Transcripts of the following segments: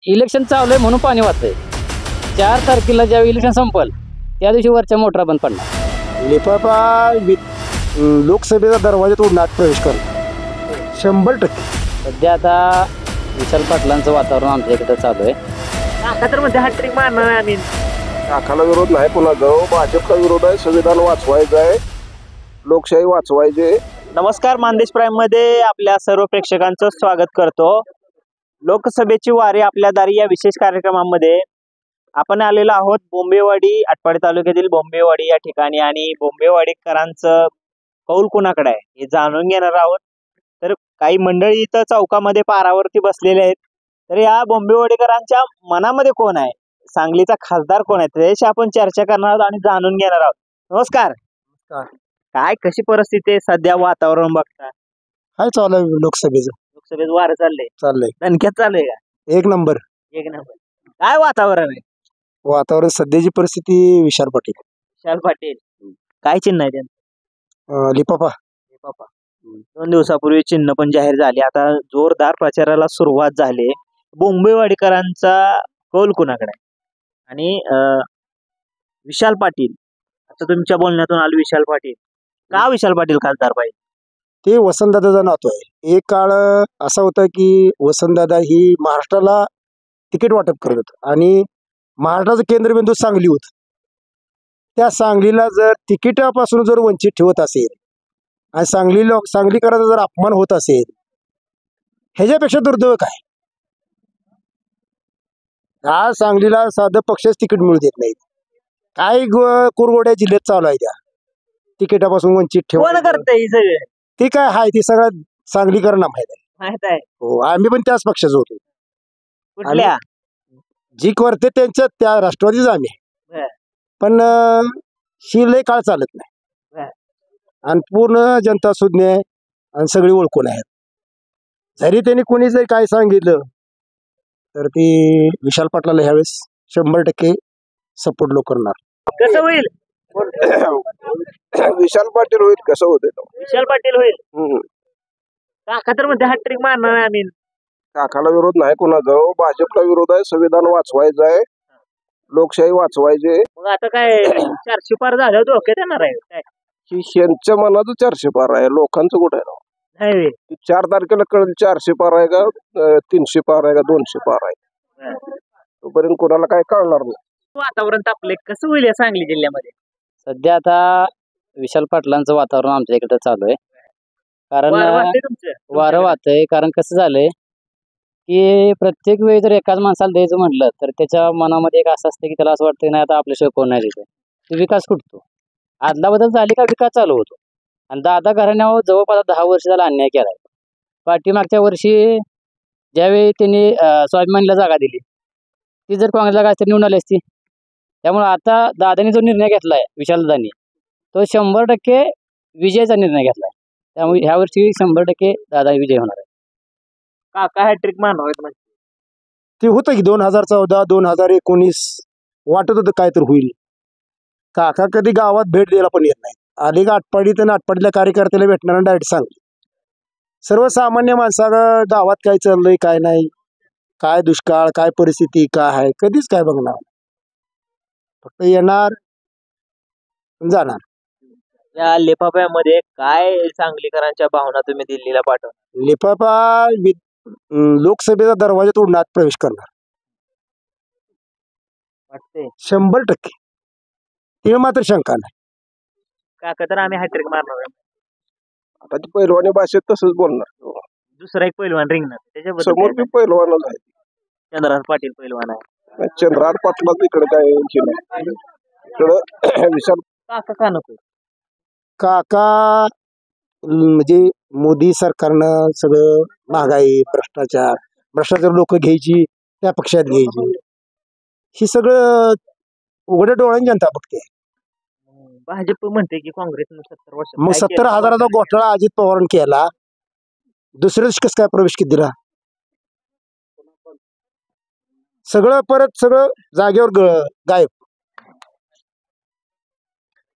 Election चालू आहे म्हणून पाणी वाहतंय. 4 तारखेला ज्यावेळी इलेक्शन संपल त्या दिवशी वरच्या मोटरा बंद पडणार. लिफाफा लोकसभेचा दरवाजात उडणार प्रवेश करणार 100%. सध्या आता विशाल पाटलांचं वातावरण आमच्या इकडे चालू आहे. काका तर मध्ये हॅट्रिक मारणार आहे आम्ही. काकाला विरोध नाही पुन्हा जाऊ. भाजपला विरोध आहे. संविधान वाचवायचं आहे. लोकशाही वाचवायचे. नमस्कार, मानदेश प्राईम मध्ये आपल्या सर्व प्रेक्षकांचं स्वागत करतो. लोकसभेची वारी आपल्या दारी या विशेष कार्यक्रमामध्ये आपण आलेलो आहोत बोंबेवाडी, आटपाडी तालुक्यातील बोंबेवाडी या ठिकाणी. आणि बोंबेवाडीकरांचं कौल कुणाकडे आहे हे जाणून घेणार आहोत. तर काही मंडळी इथं चौकामध्ये पारावरती बसलेले आहेत. तर या बोंबेवाडीकरांच्या मनामध्ये कोण आहे, सांगलीचा खासदार कोण आहे, त्याच्याशी आपण चर्चा करणार आहोत आणि जाणून घेणार आहोत. नमस्कार. काय कशी परिस्थिती आहे सध्या, वातावरण बघता? काय चालू आहे लोकसभेचं? लोकसभेत वारं चाललंय दणक्यात चाललंय का? एक नंबर. काय वातावरण आहे? वातावरण सध्याची परिस्थिती विशाल पाटील. विशाल पाटील. काय चिन्ह आहे त्यांचं? लिफाफा. 2 दिवसापूर्वी चिन्ह पण जाहीर झाले. आता जोरदार प्रचाराला सुरुवात झाली. बोंबेवाडीकरांचा कौल कुणाकडे आहे? आणि विशाल पाटील, आता तुमच्या बोलण्यातून आलं विशाल पाटील. का विशाल पाटील खासदार पाहिजे? ते वसंतदादाचा नातू आहे. एक काळ असा होता की वसंतदादा ही महाराष्ट्राला तिकीट वाटप करत होत आणि महाराष्ट्राचं केंद्रबिंदू सांगली होत. त्या सांगलीला जर तिकिटापासून जर वंचित ठेवत असेल आणि सांगलीकरांचा जर अपमान होत असेल, ह्याच्यापेक्षा दुर्दैव काय? हा सांगलीला साधं पक्षच तिकीट मिळू देत नाही. काय कुरगोड्या जिल्ह्यात चालू आहे त्या तिकिटापासून वंचित कोण ठेवणं. करतंय हे सगळं? ते काय आहे ते सगळं सांगलीकरांना माहित आहे. माहित आहे. हो, आम्ही पण त्याच पक्षाचं होतो. कुठल्या? जी करते त्यांच्या त्या राष्ट्रवादीच आम्ही. बर. पण ही लय काळ चालत नाही. बर. आणि पूर्ण जनता सुज्ञ आहे आणि सगळी ओळखून आहेत. जरी त्यांनी कोणी जरी काय सांगितलं तर ती विशाल पाटलाला ह्यावेळेस 100% सपोर्ट लोक करणार. कसं होईल? विशाल पाटील होईल. कसं होते? विशाल पाटील होईल. काका तर मध्ये हॅट्रिक मारणार आहे आम्ही. काकाला विरोध नाही पुन्हा जाऊ. भाजपला विरोध आहे. संविधान वाचवायचं आहे. लोकशाही वाचवायचे. मग आता काय 400 पार झाल्यावर धोक्यात येणार आहे काय? यांच्या मनाचं 400 पार आहे. लोकांचं कुठे आहे? नाही. 4 तारखेला कळेल 400 पार आहे का 300 पार आहे का 200 पार आहे. तोपर्यंत कोणाला काय कळणार नाही. वातावरण तापले. कसं होईल या सांगली जिल्ह्यामध्ये? सध्या आता विशाल पाटलांचं वातावरण आमच्या इकडे चालू आहे. कारण वारं वाहतंय. कारण कसं झालंय की प्रत्येक वेळी जर एकाच माणसाला द्यायचं म्हटलं तर त्याच्या मनामध्ये एक असं असतं की त्याला असं वाटतं नाही आता आपल्याशिवाय कोण नाही देत. तो विकास कुठतो? आदला बदल झाली का विकास चालू होतो. आणि दादा घराण्यावर जवळपास 10 वर्ष झाला अन्याय केलाय. पाठीमागच्या वर्षी ज्यावेळी त्यांनी स्वाभिमानीला जागा दिली ती जर काँग्रेसला काय निवडून आली असती. त्यामुळे आता दादानी जो निर्णय घेतलाय विशालदादांनी तो 100% विजयाचा निर्णय घेतलाय. त्यामुळे ह्या वर्षी 100% दादा विजय होणार आहे. काका हॅट्रिक मारणार आहेत म्हणजे? ते होतं की 2014 2019 वाटत होतं काय तर होईल. काका कधी गावात भेट द्यायला पण येत नाही. आली का आटपाडीत आणि आटपाडीतल्या कार्यकर्त्याला भेटणार डायरेक्ट सांगली. सर्वसामान्य माणसा गावात काय चाललंय काय नाही, काय दुष्काळ काय परिस्थिती काय आहे कधीच काय बघणार. फक्त येणार जाणार. या लिफाफ्यामध्ये काय सांगलीकरांच्या भावना तुम्ही दिल्लीला पाठवणार? लिफाफा लोकसभेचा दरवाजात उडणार प्रवेश करणार वाटते 100%. ते मात्र शंका नाही. काका तर आम्ही हॅट्रिक मारणार आहे. आता ती पहिलवानी भाषेत तसंच बोलणार. दुसरा एक पैलवान रिंगणार त्याच्याबद्दल समोर मी पहिलवानच आहे. चंद्रहार पाटील पैलवान आहे. चंद्रहार पाटलाच इकडे काय यांची नाही. इकडं विशाल काका का नको? काका म्हणजे मोदी सरकारनं सगळं महागाई भ्रष्टाचार लोक घ्यायची त्या पक्षात घ्यायची ही सगळं उघड्या डोळ्याने जनता बघते. भाजप म्हणते की काँग्रेसनं 70 वर्ष मग 70,000चा घोटाळा अजित पवारांनी केला. दुसऱ्या दिवशी कसं काय प्रवेश किती दिला? सगळं परत सगळं जागेवर गायब.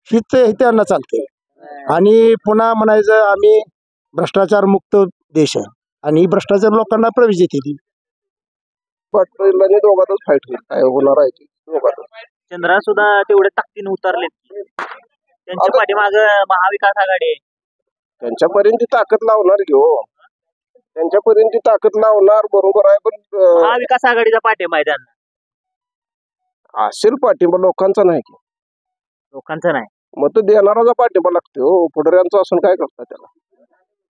हिच त्यांना चालते. आणि पुन्हा म्हणायचं आम्ही भ्रष्टाचार मुक्त देश आहे आणि भ्रष्टाचार लोकांना प्रवेश देते. पाटील दोघातच फाईट होईल, काय होणार आहे ते दोघातच. चंद्रा सुद्धा तेवढे ताकदीने उतरले त्यांच्या आता- पाठीमाग महाविकास आघाडी आहे. त्यांच्यापर्यंत ती ताकद लावणार घेऊ, त्यांच्यापर्यंत ती ताकद लावणार बरोबर आहे, पण महाविकास आघाडीचा पाठिंबा आहे त्यांना, असेल पाठिंबा लोकांचा नाही की, लोकांचा नाही. मत देणाराचा पाठिंबा लागते हो. पुढाऱ्यांचं असून काय करतात त्याला,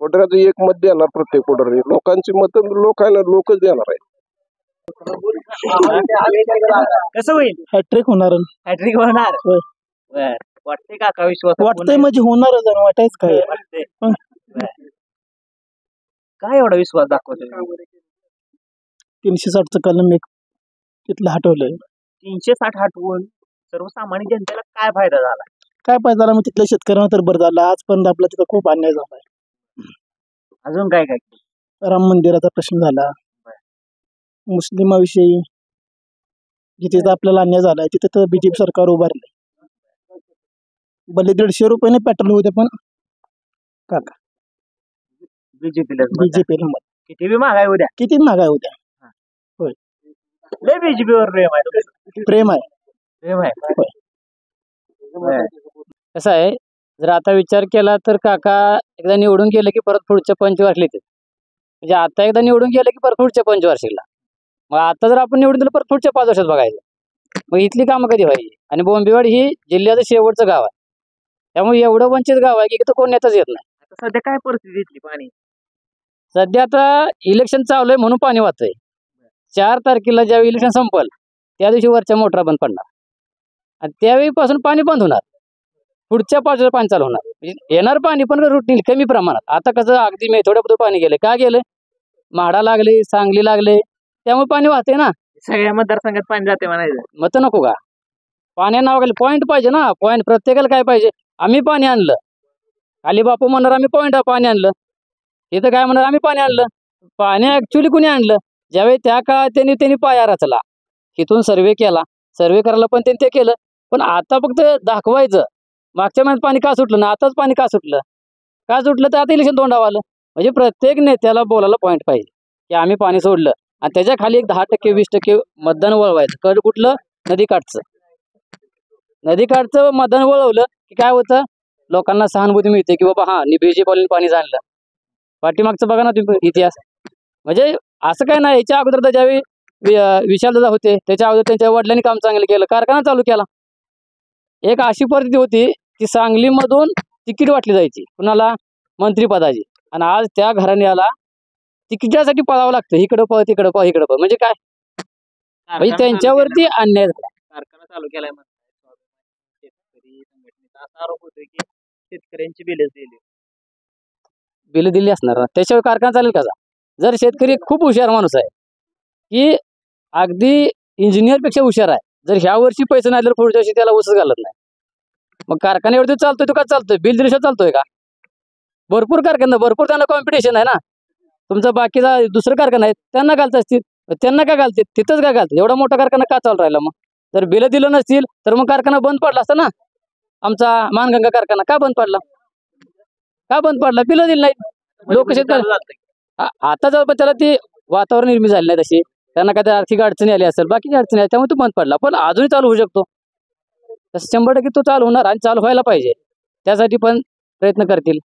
पुढाऱ्याचं एक मत देणार प्रत्येक पुढारी, लोकांची मत लोकच देणार आहे. कसं होईल? हॅट्रिक होणार हॅट्रिक होणार. होय. बर. वाटते का विश्वास वाटतंय म्हणजे होणारच आणि वाटायच काय वाटते. काय एवढा विश्वास दाखवतो? 360चं कलम एक तिथलं हटवलंय. 360 हटवून सर्वसामान्य जनतेला काय फायदा झाला? काय पाहिजे झाला मग तिथल्या शेतकऱ्यांना तर बरं झालं. आजपर्यंत आपला तिथं खूप अन्याय झालाय. अजून काय काय? राम मंदिराचा प्रश्न झाला, मुस्लिमाविषयी जिथे आपल्याला अन्याय झालाय तिथे तर बीजेपी सरकार उभारले. भले 150 रुपयाने पेट्रोल होते पण काका बीजेपीला मत. किती बी महागाई उद्या, किती महागाई होत्या. लय बीजेपीवर प्रेम आहे तुमचं. प्रेम आहे. प्रेम आहे. बर. कसं आहे, जर आता विचार केला तर काका एकदा निवडून गेले की परत पुढच्या पंचवार्षिक येते. म्हणजे आता एकदा निवडून गेले की परत पुढच्या पंचवार्षिकला. मग आता जर आपण निवडून दिलं परत पुढच्या 5 वर्षात बघायचं. मग इथली कामं कधी व्हायची? आणि बोंबिवड ही जिल्ह्याचं शेवटचं गाव आहे, त्यामुळे एवढं वंचित गाव आहे की इथं कोण नेताच येत नाही. आता सध्या काय परिस्थिती इथली पाणी? सध्या आता इलेक्शन चालू आहे म्हणून पाणी वाहतंय. 4 तारखेला ज्यावेळी इलेक्शन संपल त्या दिवशी वरच्या मोटरा बंद पडणार आणि त्यावेळीपासून पाणी बंद होणार. पुढच्या 5 वर्षात पाणी चालू होणार. म्हणजे येणार पाणी पण रुटीन कमी प्रमाणात. आता कसं अगदी मेथोड्याबद्दल पाणी गेले, का गेलं? म्हाडा लागले, सांगली लागले, त्यामुळे पाणी वाहते ना. सगळ्या मतदारसंघात पाणी जाते म्हणायचं. मत नको का? पाण्या नावाखाली पॉईंट पाहिजे ना. पॉईंट प्रत्येकाला काय पाहिजे? आम्ही पाणी आणलं, खाली बापू म्हणणार आम्ही पॉईंट पाणी आणलं, इथं काय म्हणणार आम्ही पाणी आणलं. पाणी ऍक्च्युली कुणी आणलं? ज्यावेळी त्या काळात त्यांनी पाया रचला, इथून सर्वे केला, सर्वे करायला पण त्यांनी ते केलं. पण आता फक्त दाखवायचं मागच्या महिन्यात पाणी का सुटलं ना, आताच पाणी का सुटलं, का सुटलं तर आता इलेक्शन तोंडावर आलं. म्हणजे प्रत्येक नेत्याला बोलायला पॉईंट पाहिजे की आम्ही पाणी सोडलं आणि त्याच्या खाली एक 10% 20% मतदान वळवायचं. कड कुठलं? नदीकाठचं. नदीकाठचं मतदान वळवलं की काय होतं? लोकांना सहानुभूती मिळते की बाबा हा बीजेपीने पाणी जाणलं. पाठीमागचं बघा ना तुम्ही इतिहास. म्हणजे असं काय नाही, याच्या अगोदर तर ज्यावेळी विशालदादा होते त्याच्या अगोदर त्यांच्या वडिलांनी काम चांगलं केलं, कारखाना चालू केला. एक अशी परिस्थिती होती की सांगलीमधून तिकीट वाटली जायची कुणाला? मंत्रिपदाची. आणि आज त्या घराण्याला तिकिटासाठी पळावं लागतं, इकडं पळ तिकडं पळ इकडं पळ. म्हणजे काय? म्हणजे त्यांच्यावरती अन्याय झाला. कारखाना चालू केलाय शेतकरी संघटनेचा असा आरोप होतोय की शेतकऱ्यांची बिले दिली. बिल दिली असणार ना, त्याच्यावर कारखाना चालेल कसा? जर शेतकरी खूप हुशार माणूस आहे की अगदी इंजिनियरपेक्षा हुशार आहे, जर ह्या वर्षी पैसे नाही तर पुढच्या वर्षी त्याला उसच घालत नाही, मग कारखान्यावरती चालतोय तो का चालतोय? बिल दिल्याशिवाय चालतोय का? भरपूर कारखाना, भरपूर त्यांना कॉम्पिटिशन आहे ना. तुमचा बाकीचा दुसरं कारखाना आहे त्यांना घालत असतील, त्यांना का घालते? तिथंच का घालते? एवढा मोठा कारखाना का चालू राहिला? मग जर बिलं दिलं नसतील तर मग कारखाना बंद पडला असता ना. आमचा मानगंगा कारखाना का बंद पडला? का बंद पडला? बिलं दिली नाहीत. लोक शेतकरी आता जर त्याला ती वातावरण निर्मिती झाली नाही तशी, त्यांना काय आर्थिक अडचणी आली असेल, बाकीची अडचणी आली, त्यामुळे तो बंद पडला. पण अजूनही चालू होऊ शकतो. तसं 100% तो चालू होणार आणि चालू व्हायला पाहिजे. त्यासाठी पण प्रयत्न करतील.